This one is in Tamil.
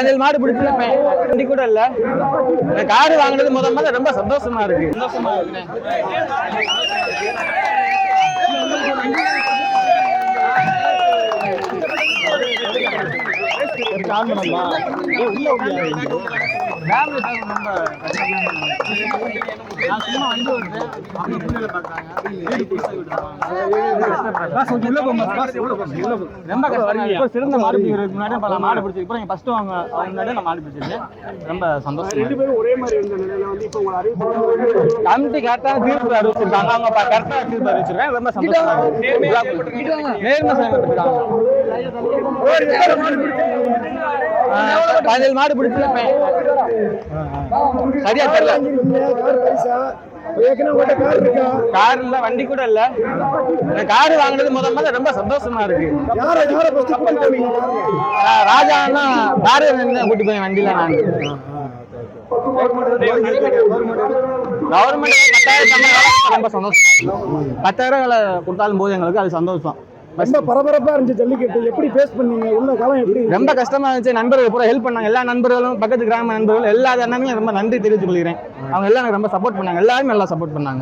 பதினேழு மாடு பிடிச்சல வண்டி கூட இல்ல. காரு வாங்கினது முதல்ல ரொம்ப சந்தோஷமா இருக்கு. சிறந்த மாடு மாடு பிடிச்சி இப்போ ஃபர்ஸ்ட் வாங்க முன்னாடி நான் மாடு பிடிச்சிருக்கேன். ரொம்ப சந்தோஷம். ஒரே மாதிரி இருந்த நிலையில வந்து இப்போ உங்களை கமிட்டி கரெக்டான தீர்ப்பு அறிவிச்சிருக்காங்க. அவங்க கரெக்டான தீர்ப்பு அறிவிச்சிருக்காங்க. ரொம்ப சந்தோஷமா இருக்கு. நேர்மை செயல்பட்டுருக்காங்க. 17 மாடு பிடிச்சல சரியா தெரியல. கார் இல்ல, வண்டி கூட இல்ல. காரு வாங்கினது முதல்ல ரொம்ப சந்தோஷமா இருக்கு. ராஜான்னா காரு கூட்டி போய் வண்டியில நான் கவர்மெண்ட் 10,000 ரொம்ப சந்தோஷமா இருக்கு. 10,000 கொடுத்தாலும் போது எங்களுக்கு அது சந்தோஷம். ரொம்ப பரபரப்பா இருந்துச்சு ஜல்லிக்கட்டு. எப்படி ஃபேஸ் பண்ணீங்க? உள்ள காலம் எப்படி? ரொம்ப கஷ்டமா இருந்துச்சு. நண்பர்கள் பூரா ஹெல்ப் பண்ணாங்க. எல்லா நண்பர்களும், பக்கத்து கிராம நண்பர்கள், எல்லா அண்ணனும் ரொம்ப நன்றி தெரிவித்துக் கொள்கிறேன். அவங்க எல்லாம் எனக்கு ரொம்ப சப்போர்ட் பண்ணாங்க. எல்லாரும் நல்லா சப்போர்ட் பண்ணாங்க.